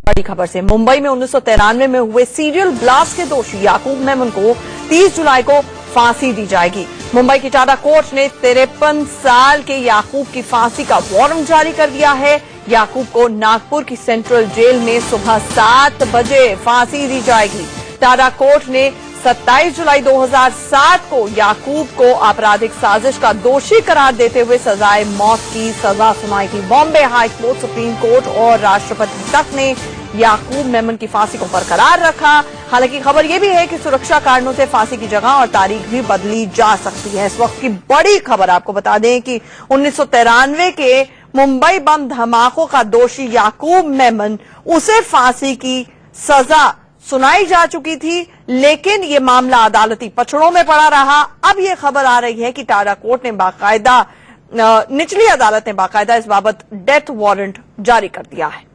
बड़ी खबर से मुंबई में 1993 में हुए सीरियल ब्लास्ट के दोषी याकूब मेमन को 30 जुलाई को फांसी दी जाएगी। मुंबई की टाडा कोर्ट ने 53 साल के याकूब की फांसी का वारंट जारी कर दिया है। याकूब को नागपुर की सेंट्रल जेल में सुबह 7 बजे फांसी दी जाएगी। टाडा कोर्ट ने 27 जुलाई 2007 को याकूब को आपराधिक साजिश का दोषी करार देते हुए सजाए मौत की सजा सुनाई थी। Bombay high court, supreme court और राष्ट्रपति तक ने याकूब मेमन की फांसी को बरकरार रखा। हालांकि खबर यह भी है कि सुरक्षा कारणों से फांसी की जगह और तारीख भी बदली जा सकती है। इस वक्त की बड़ी खबर आपको बता दें कि 1993 के मुंबई बम धमाकों का दोषी याकूब मेमन, उसे फांसी की सजा सुनाई जा चुकी थी, लेकिन ये मामला अदालती पछड़ों में पड़ा रहा। अब ये खबर आ रही है कि टाडा कोर्ट ने निचली अदालत ने बाकायदा इस बाबत डेथ वारंट जारी कर दिया है।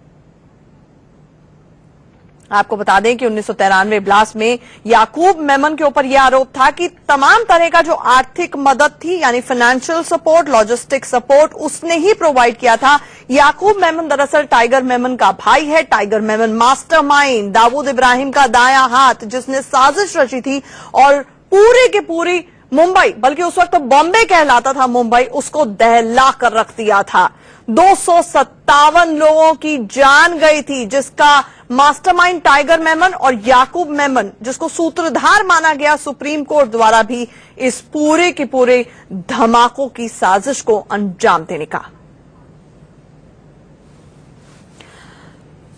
आपको बता दें कि 1993 ब्लास्ट में याकूब मेमन के ऊपर यह आरोप था कि तमाम तरह का जो आर्थिक मदद थी, यानी फाइनेंशियल सपोर्ट, लॉजिस्टिक सपोर्ट, उसने ही प्रोवाइड किया था। याकूब मेमन दरअसल टाइगर मेमन का भाई है। टाइगर मेमन मास्टरमाइंड, दाऊद इब्राहिम का दायां हाथ, जिसने साजिश रची थी और पूरी की पूरी मुंबई, बल्कि उस वक्त तो बॉम्बे कहलाता था मुंबई, उसको दहला कर रख दिया था। 257 लोगों की जान गई थी, जिसका मास्टरमाइंड टाइगर मेमन और याकूब मेमन, जिसको सूत्रधार माना गया सुप्रीम कोर्ट द्वारा भी इस पूरे के पूरे धमाकों की साजिश को अंजाम देने का।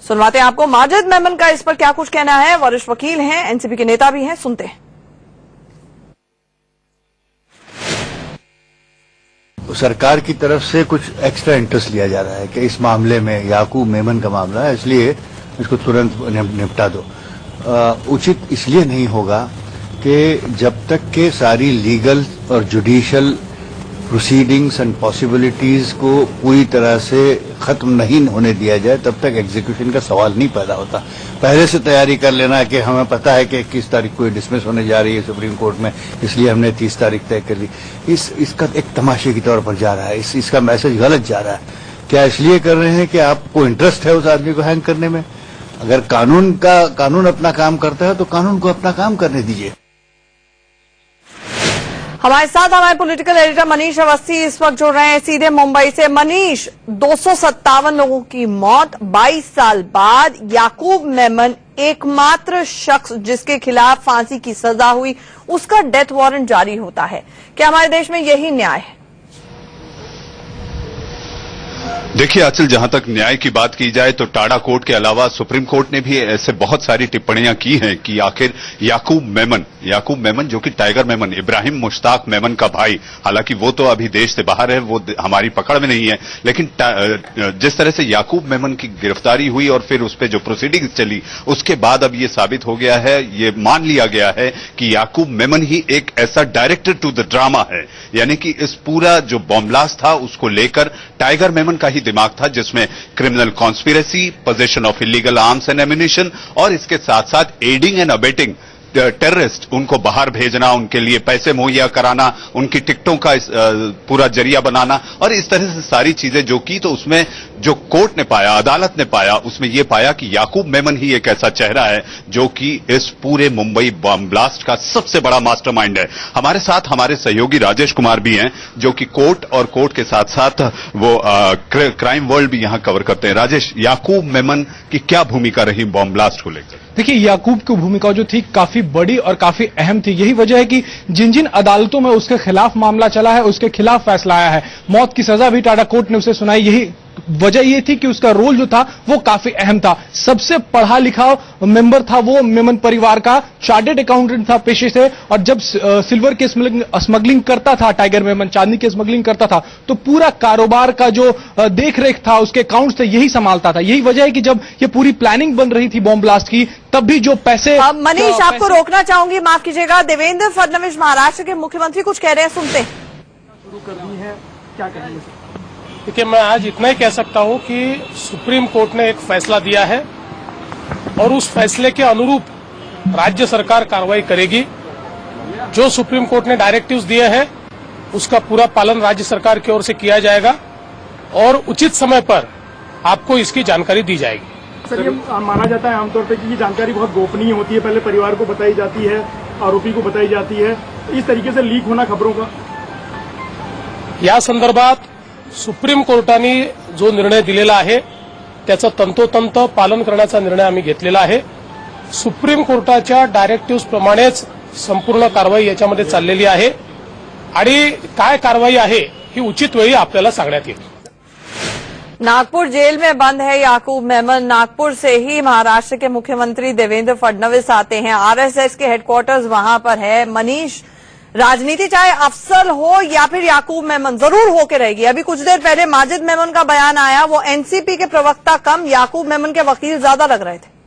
सुनवाते हैं आपको माजिद मेमन का इस पर क्या कुछ कहना है। वरिष्ठ वकील हैं, एनसीपी के नेता भी हैं, सुनते हैं। सरकार की तरफ से कुछ एक्स्ट्रा इंटरेस्ट लिया जा रहा है कि इस मामले में, याकूब मेमन का मामला है, इसलिए इसको तुरंत निपटा दो। उचित इसलिए नहीं होगा कि जब तक के सारी लीगल और जुडिशियल प्रोसीडिंग्स एंड पॉसिबिलिटीज को पूरी तरह से खत्म नहीं होने दिया जाए, तब तक एग्जीक्यूशन का सवाल नहीं पैदा होता। पहले से तैयारी कर लेना कि हमें पता है कि 21 तारीख को डिसमिस होने जा रही है सुप्रीम कोर्ट में, इसलिए हमने 30 तारीख तय कर ली। इसका एक तमाशे की तौर पर जा रहा है। इसका मैसेज गलत जा रहा है। क्या इसलिए कर रहे हैं कि आपको इंटरेस्ट है उस आदमी को हैंग करने में? अगर कानून अपना काम करता है तो कानून को अपना काम करने दीजिए। हमारे साथ हमारे पॉलिटिकल एडिटर मनीष अवस्थी इस वक्त जुड़ रहे हैं सीधे मुंबई से। मनीष, 257 लोगों की मौत, 22 साल बाद याकूब मेमन एकमात्र शख्स जिसके खिलाफ फांसी की सजा हुई, उसका डेथ वारंट जारी होता है। क्या हमारे देश में यही न्याय है? देखिए आचल, जहां तक न्याय की बात की जाए तो टाडा कोर्ट के अलावा सुप्रीम कोर्ट ने भी ऐसे बहुत सारी टिप्पणियां की हैं कि आखिर याकूब मेमन जो कि टाइगर मेमन, इब्राहिम मुश्ताक मेमन का भाई, हालांकि वो तो अभी देश से बाहर है, वो हमारी पकड़ में नहीं है, लेकिन जिस तरह से याकूब मेमन की गिरफ्तारी हुई और फिर उस पर जो प्रोसीडिंग्स चली, उसके बाद अब ये साबित हो गया है, ये मान लिया गया है कि याकूब मेमन ही एक ऐसा डायरेक्टर टू द ड्रामा है। यानी कि इस पूरा जो बॉम्ब ब्लास्ट था उसको लेकर टाइगर मेमन का ही दिमाग था, जिसमें criminal conspiracy, possession of illegal arms and ammunition और इसके साथ साथ एडिंग एंड अबेटिंग टेररिस्ट, उनको बाहर भेजना, उनके लिए पैसे मुहैया कराना, उनकी टिकटों का पूरा जरिया बनाना और इस तरह से सारी चीजें जो की। तो उसमें जो कोर्ट ने पाया, अदालत ने पाया, उसमें यह पाया कि याकूब मेमन ही एक ऐसा चेहरा है जो कि इस पूरे मुंबई बम ब्लास्ट का सबसे बड़ा मास्टरमाइंड है। हमारे साथ हमारे सहयोगी राजेश कुमार भी हैं, जो कि कोर्ट और कोर्ट के साथ साथ वो क्राइम वर्ल्ड भी यहां कवर करते हैं। राजेश, याकूब मेमन की क्या भूमिका रही बम ब्लास्ट को लेकर? देखिए, याकूब की भूमिका जो थी काफी बड़ी और काफी अहम थी। यही वजह है कि जिन जिन अदालतों में उसके खिलाफ मामला चला है, उसके खिलाफ फैसला आया है। मौत की सजा भी टाडा कोर्ट ने उसे सुनाई। यही वजह यह थी कि उसका रोल जो था वो काफी अहम था। सबसे पढ़ा लिखा मेंबर था वो मेमन परिवार का, चार्टर्ड अकाउंटेंट था पेशे से, और जब सिल्वर की स्मगलिंग करता था टाइगर मेमन, चांदी की स्मगलिंग करता था, तो पूरा कारोबार का जो देखरेख था, उसके अकाउंट्स थे, यही संभालता था। यही वजह है कि जब ये पूरी प्लानिंग बन रही थी बॉम्ब ब्लास्ट की, तब भी जो पैसे। मनीष, आपको रोकना चाहूंगी, माफ कीजिएगा। देवेंद्र फडणवीस महाराष्ट्र के मुख्यमंत्री कुछ कह रहे हैं, सुनते हैं। शुरू कर दी है, क्या कहेंगे? देखिए, मैं आज इतना ही कह सकता हूं कि सुप्रीम कोर्ट ने एक फैसला दिया है और उस फैसले के अनुरूप राज्य सरकार कार्रवाई करेगी। जो सुप्रीम कोर्ट ने डायरेक्टिव्स दिए हैं उसका पूरा पालन राज्य सरकार की ओर से किया जाएगा और उचित समय पर आपको इसकी जानकारी दी जाएगी। सर ये माना जाता है आमतौर पर कि ये जानकारी बहुत गोपनीय होती है, पहले परिवार को बताई जाती है, आरोपी को बताई जाती है, इस तरीके से लीक होना खबरों का। या संदर्भात सुप्रीम कोर्टाने जो निर्णय दिलेला आहे त्याचं तंतोतंत पालन करण्याचा निर्णय आम्ही घेतलेला आहे. सुप्रीम कोर्टाच्या डायरेक्टिव्ह प्रमाणेच संपूर्ण कारवाई याच्यामध्ये चाललेली आहे आणि काय कारवाई आहे ही उचित वेळी आपल्याला सांगण्यात येईल. नागपुर जेल में बंद है याकूब मेमन. नागपुर से ही महाराष्ट्र के मुख्यमंत्री देवेंद्र फडणवीस आते हैं. आरएसएस के हेडक्वार्टर्स वहां पर है. मनीष, राजनीति चाहे अफसल हो या फिर याकूब मेमन जरूर होके रहेगी. अभी कुछ देर पहले माजिद मेमन का बयान आया, वो एनसीपी के प्रवक्ता कम याकूब मेमन के वकील ज्यादा लग रहे थे.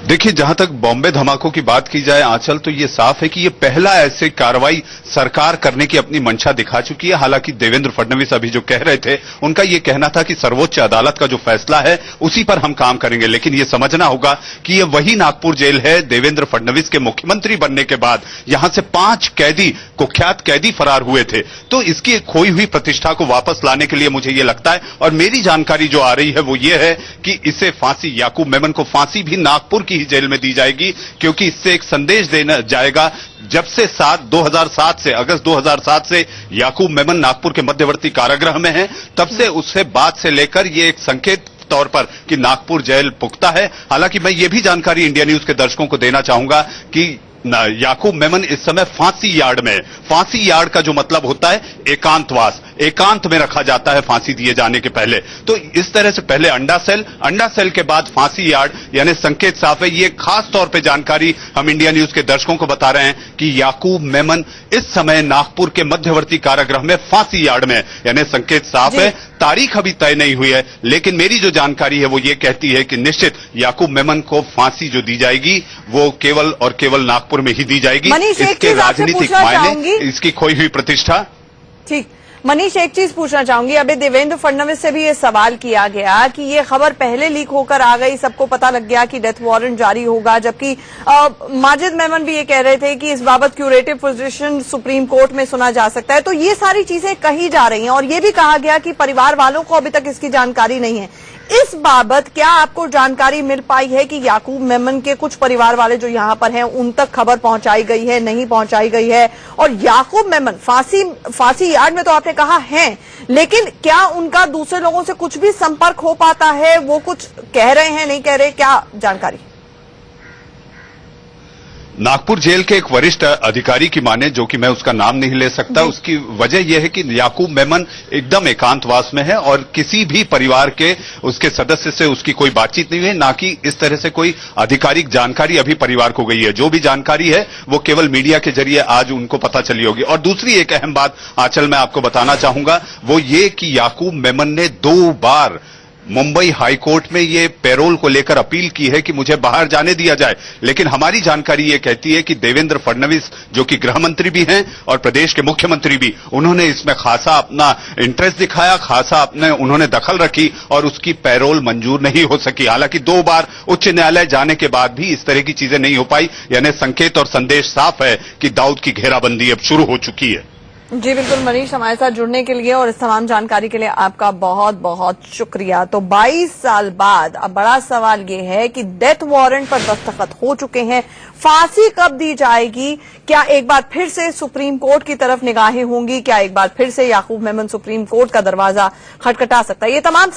देखिए, जहां तक बॉम्बे धमाकों की बात की जाए आंचल, तो ये साफ है कि ये पहला ऐसे कार्रवाई सरकार करने की अपनी मंशा दिखा चुकी है. हालांकि देवेंद्र फडणवीस अभी जो कह रहे थे, उनका ये कहना था कि सर्वोच्च अदालत का जो फैसला है उसी पर हम काम करेंगे. लेकिन ये समझना होगा कि ये वही नागपुर जेल है. देवेंद्र फडणवीस के मुख्यमंत्री बनने के बाद यहां से 5 कैदी, कुख्यात कैदी फरार हुए थे. तो इसकी खोई हुई प्रतिष्ठा को वापस लाने के लिए मुझे ये लगता है, और मेरी जानकारी जो आ रही है वो ये है कि इसे फांसी, याकूब मेमन को फांसी भी नागपुर की जेल में दी जाएगी, क्योंकि इससे एक संदेश देना जाएगा. जब से 2007 से अगस्त 2007 से याकूब मेमन नागपुर के मध्यवर्ती कारागृह में है, तब से उससे बाद से लेकर ये एक संकेत तौर पर कि नागपुर जेल पुख्ता है. हालांकि मैं ये भी जानकारी इंडिया न्यूज के दर्शकों को देना चाहूंगा कि याकूब मेमन इस समय फांसी यार्ड में है. फांसी यार्ड का जो मतलब होता है एकांतवास, एकांत में रखा जाता है फांसी दिए जाने के पहले. तो इस तरह से पहले अंडा सेल के बाद फांसी यार्ड, यानी संकेत साफ है. ये खास तौर पे जानकारी हम इंडिया न्यूज के दर्शकों को बता रहे हैं कि याकूब मेमन इस समय नागपुर के मध्यवर्ती कारागृह में फांसी यार्ड में है, यानी संकेत साफ है. तारीख अभी तय नहीं हुई है, लेकिन मेरी जो जानकारी है वो ये कहती है कि निश्चित याकूब मेमन को फांसी जो दी जाएगी वो केवल और केवल नागपुर में ही दी जाएगी. इसके राजनीतिक मायने, इसकी खोई हुई प्रतिष्ठा. ठीक, मनीष, एक चीज पूछना चाहूंगी. अभी देवेंद्र फडणवीस से भी ये सवाल किया गया कि ये खबर पहले लीक होकर आ गई, सबको पता लग गया कि डेथ वारंट जारी होगा, जबकि माजिद मेमन भी ये कह रहे थे कि इस बाबत क्यूरेटिव पोजीशन सुप्रीम कोर्ट में सुना जा सकता है. तो ये सारी चीजें कही जा रही हैं और ये भी कहा गया कि परिवार वालों को अभी तक इसकी जानकारी नहीं है. इस बाबत क्या आपको जानकारी मिल पाई है कि याकूब मेमन के कुछ परिवार वाले जो यहां पर हैं उन तक खबर पहुंचाई गई है, नहीं पहुंचाई गई है? और याकूब मेमन फांसी यार्ड में तो आपने कहा है, लेकिन क्या उनका दूसरे लोगों से कुछ भी संपर्क हो पाता है? वो कुछ कह रहे हैं, नहीं कह रहे, क्या जानकारी? नागपुर जेल के एक वरिष्ठ अधिकारी की माने, जो कि मैं उसका नाम नहीं ले सकता, उसकी वजह यह है कि याकूब मेमन एकदम एकांतवास में है और किसी भी परिवार के उसके सदस्य से उसकी कोई बातचीत नहीं है, ना कि इस तरह से कोई आधिकारिक जानकारी अभी परिवार को गई है. जो भी जानकारी है वो केवल मीडिया के जरिए आज उनको पता चली होगी. और दूसरी एक अहम बात आंचल मैं आपको बताना चाहूंगा, वो ये कि याकूब मेमन ने 2 बार मुंबई हाईकोर्ट में ये पैरोल को लेकर अपील की है कि मुझे बाहर जाने दिया जाए. लेकिन हमारी जानकारी ये कहती है कि देवेंद्र फडणवीस, जो कि गृह मंत्री भी हैं और प्रदेश के मुख्यमंत्री भी, उन्होंने इसमें खासा अपना इंटरेस्ट दिखाया, खासा उन्होंने दखल रखी और उसकी पैरोल मंजूर नहीं हो सकी. हालांकि 2 बार उच्च न्यायालय जाने के बाद भी इस तरह की चीजें नहीं हो पाई. यानी संकेत और संदेश साफ है कि दाऊद की घेराबंदी अब शुरू हो चुकी है. जी बिल्कुल मनीष, हमारे साथ जुड़ने के लिए और इस तमाम जानकारी के लिए आपका बहुत बहुत शुक्रिया. तो 22 साल बाद अब बड़ा सवाल ये है कि डेथ वारंट पर दस्तखत हो चुके हैं, फांसी कब दी जाएगी? क्या एक बार फिर से सुप्रीम कोर्ट की तरफ निगाहें होंगी? क्या एक बार फिर से याकूब मेमन सुप्रीम कोर्ट का दरवाजा खटखटा सकता है? ये तमाम